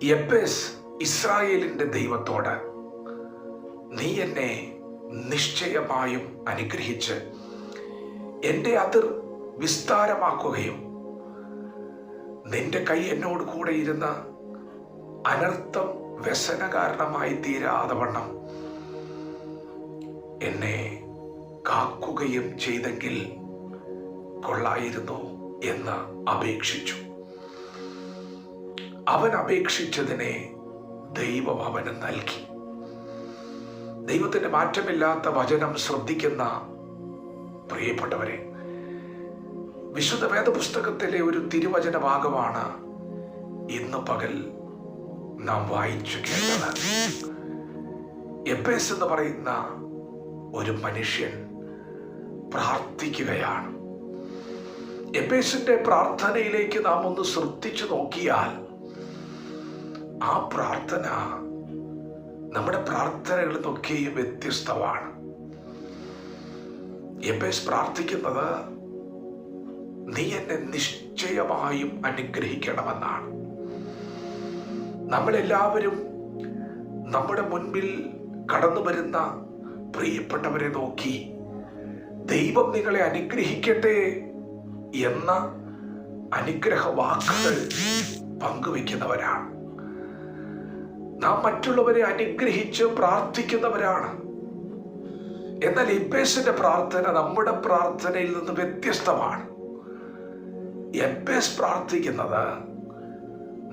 യബ്ബേസ് ഇസ്രായേലിന്റെ ദൈവത്തോട്, നീ എന്നെ നിശ്ചയമായും അനുഗ്രഹിച്ച് എൻ്റെ അതിർ വിസ്താരമാക്കുകയും നിന്റെ കൈ എന്നോട് കൂടെ ഇരുന്ന അനർത്ഥം വ്യസന കാരണമായി തീരാതെ വണ്ണം എന്നെ കാക്കുകയും ചെയ്തെങ്കിൽ കൊള്ളായിരുന്നു എന്ന് അപേക്ഷിച്ചു. അവൻ അപേക്ഷിച്ചതിനെ ദൈവം അവന് നൽകി. ദൈവത്തിന്റെ മാറ്റമില്ലാത്ത വചനം ശ്രദ്ധിക്കുന്ന പ്രിയപ്പെട്ടവരെ, വിശുദ്ധ വേദപുസ്തകത്തിലെ ഒരു തിരുവചന ഭാഗമാണ് ഇന്ന് പകൽ നാം വായിച്ചു കേട്ടത്. യബ്ബേസ് എന്ന് പറയുന്ന ഒരു മനുഷ്യൻ പ്രാർത്ഥിക്കുകയാണ്. യബ്ബേസിന്റെ പ്രാർത്ഥനയിലേക്ക് നാം ഒന്ന് ശ്രദ്ധിച്ചു നോക്കിയാൽ ആ പ്രാർത്ഥന നമ്മുടെ പ്രാർത്ഥനകളിൽ നിന്നൊക്കെയും വ്യത്യസ്തമാണ്. യബ്ബേസ് പ്രാർത്ഥിക്കുന്നത്, നീ എന്നെ നിശ്ചയമായും അനുഗ്രഹിക്കണമെന്നാണ്. നമ്മളെല്ലാവരും നമ്മുടെ മുൻപിൽ കടന്നു വരുന്ന പ്രിയപ്പെട്ടവരെ നോക്കി ദൈവം നിങ്ങളെ അനുഗ്രഹിക്കട്ടെ എന്ന അനുഗ്രഹ വാക്കുകൾ പങ്കുവെക്കുന്നവരാണ്. നാം മറ്റുള്ളവരെ അനുഗ്രഹിച്ച് പ്രാർത്ഥിക്കുന്നവരാണ്. എന്നാൽ യബ്ബേസിന്റെ പ്രാർത്ഥന നമ്മുടെ പ്രാർത്ഥനയിൽ നിന്ന് വ്യത്യസ്തമാണ്. യബ്ബേസ് പ്രാർത്ഥിക്കുന്നത്,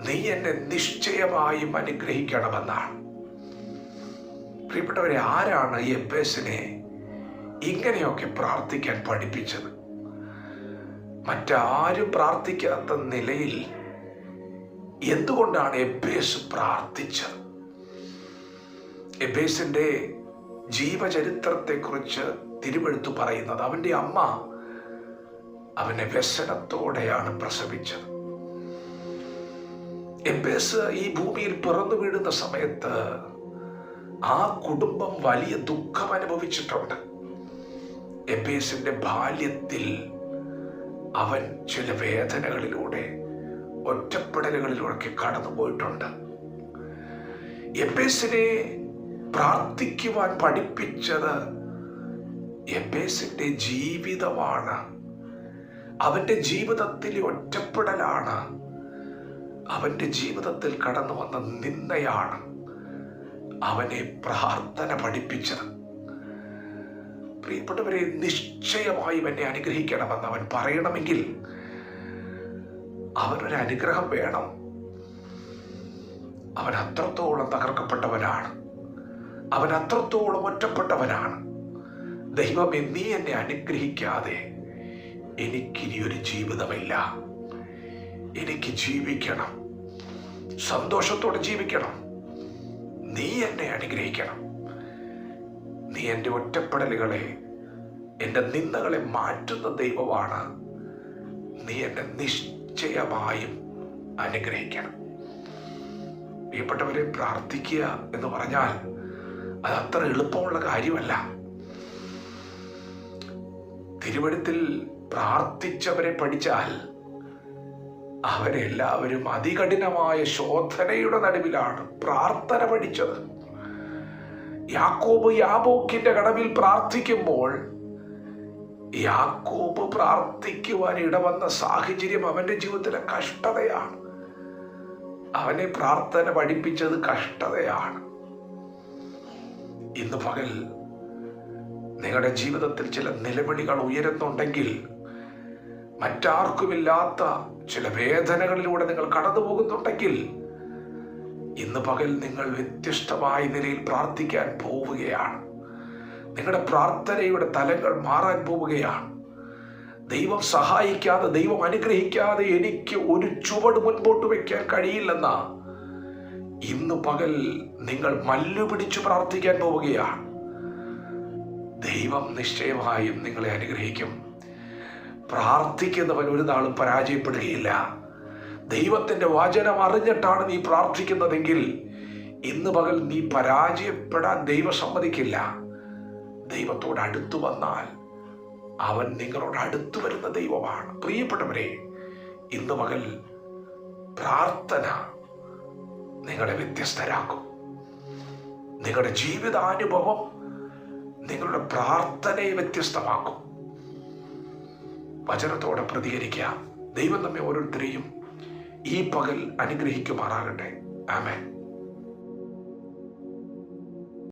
നീ എന്നെ നിശ്ചയമായും അനുഗ്രഹിക്കണമെന്നാണ്. പ്രിയപ്പെട്ടവരെ, ആരാണ് യബ്ബേസിനെ ഇങ്ങനെയൊക്കെ പ്രാർത്ഥിക്കാൻ പഠിപ്പിച്ചത്? മറ്റാരും പ്രാർത്ഥിക്കാത്ത നിലയിൽ എന്തുകൊണ്ടാണ് യബ്ബേസ് പ്രാർത്ഥിച്ചത്? യബ്ബേസിന്റെ ജീവചരിത്രത്തെക്കുറിച്ച് തിരുവെഴുത്ത് പറയുന്നത്, അവന്റെ അമ്മ അവനെ വ്യസനത്തോടെയാണ് പ്രസവിച്ചത്. യബ്ബേസ് ഈ ഭൂമിയിൽ പിറന്നു വീഴുന്ന സമയത്ത് ആ കുടുംബം വലിയ ദുഃഖം അനുഭവിച്ചിട്ടുണ്ട്. യബ്ബേസിന്റെ ബാല്യത്തിൽ അവൻ ചില വേദനകളിലൂടെ, ഒറ്റപ്പെടലുകളിലൂടെ കടന്നുപോയിട്ടുണ്ട്. യബ്ബേസിനെ പ്രാർത്ഥിക്കുവാൻ പഠിപ്പിച്ചത് യബ്ബേസിന്റെ ജീവിതമാണ്. അവന്റെ ജീവിതത്തിലെ ഒറ്റപ്പെടലാണ്, അവന്റെ ജീവിതത്തിൽ കടന്നു വന്ന നിന്ദയാണ് അവനെ പ്രാർത്ഥന പഠിപ്പിച്ചത്. പ്രിയപ്പെട്ടവരെ, നിശ്ചയമായും എന്നെ അനുഗ്രഹിക്കണമെന്ന് അവൻ പറയണമെങ്കിൽ അവനൊരു അനുഗ്രഹം വേണം. അവൻ അത്രത്തോളം തകർക്കപ്പെട്ടവനാണ്, അവൻ അത്രത്തോളം ഒറ്റപ്പെട്ടവനാണ്. ദൈവമേ, നീ എന്നെ അനുഗ്രഹിക്കാതെ എനിക്കിനിയൊരു ജീവിതമില്ല. എനിക്ക് ജീവിക്കണം, സന്തോഷത്തോടെ ജീവിക്കണം. നീ എന്നെ അനുഗ്രഹിക്കണം. നീ എൻ്റെ ഒറ്റപ്പെടലുകളെ, എൻ്റെ നിന്ദകളെ മാറ്റുന്ന ദൈവമാണ്. നീ എന്നെ നിശ്ചയമായും അനുഗ്രഹിക്കണം. പ്രിയപ്പെട്ടവരെ, പ്രാർത്ഥിക്കുക എന്ന് പറഞ്ഞാൽ അത് അത്ര എളുപ്പമുള്ള കാര്യമല്ല. തിരുവെഴുത്തിൽ പ്രാർത്ഥിച്ചവരെ പഠിച്ചാൽ അവരെല്ലാവരും അതികഠിനമായ ശോധനയുടെ നടുവിലാണ് പ്രാർത്ഥന പഠിച്ചത്. യാക്കോബ് യാബോക്കിന്റെ കടവിൽ പ്രാർത്ഥിക്കുമ്പോൾ യാക്കോബ് പ്രാർത്ഥിക്കുവാൻ ഇടവന്ന സാഹചര്യം അവന്റെ ജീവിതത്തിലെ കഷ്ടതയാണ്. അവനെ പ്രാർത്ഥന പഠിപ്പിച്ചത് കഷ്ടതയാണ്. ഇന്ന് പകൽ നിങ്ങളുടെ ജീവിതത്തിൽ ചില നിലവിളികൾ ഉയരുന്നുണ്ടെങ്കിൽ, മറ്റാർക്കുമില്ലാത്ത ചില വേദനകളിലൂടെ നിങ്ങൾ കടന്നു പോകുന്നുണ്ടെങ്കിൽ, ഇന്ന് പകൽ നിങ്ങൾ വ്യത്യസ്തമായ നിലയിൽ പ്രാർത്ഥിക്കാൻ പോവുകയാണ്. നിങ്ങളുടെ പ്രാർത്ഥനയുടെ തലങ്ങൾ മാറാൻ പോവുകയാണ്. ദൈവം സഹായിക്കാതെ, ദൈവം അനുഗ്രഹിക്കാതെ എനിക്ക് ഒരു ചുവട് മുൻപോട്ട് വയ്ക്കാൻ കഴിയില്ലെന്ന ഇന്ന് പകൽ നിങ്ങൾ മല്ലു പിടിച്ചു പ്രാർത്ഥിക്കാൻ പോവുകയാണ്. ദൈവം നിശ്ചയമായും നിങ്ങളെ അനുഗ്രഹിക്കും. പ്രാർത്ഥിക്കുന്നവൻ ഒരു നാളും പരാജയപ്പെടുകയില്ല. ദൈവത്തിന്റെ വചനം അറിഞ്ഞിട്ടാണ് നീ പ്രാർത്ഥിക്കുന്നതെങ്കിൽ ഇന്ന് പകൽ നീ പരാജയപ്പെടാൻ ദൈവം സമ്മതിക്കില്ല. ദൈവത്തോട് അടുത്തു വന്നാൽ അവൻ നിങ്ങളോട് അടുത്തു വരുന്ന ദൈവമാണ്. പ്രിയപ്പെട്ടവരെ, ഇന്ന് പകൽ പ്രാർത്ഥന നിങ്ങളെ വ്യത്യസ്തരാക്കും. നിങ്ങളുടെ ജീവിതാനുഭവം നിങ്ങളുടെ പ്രാർത്ഥനയെ വ്യത്യസ്തമാക്കും. വചനത്തോടെ പ്രതികരിക്കുക. ദൈവം നമ്മെ ഓരോരുത്തരെയും ഈ പകൽ അനുഗ്രഹിക്കുമാറാകട്ടെ. ആമേൻ.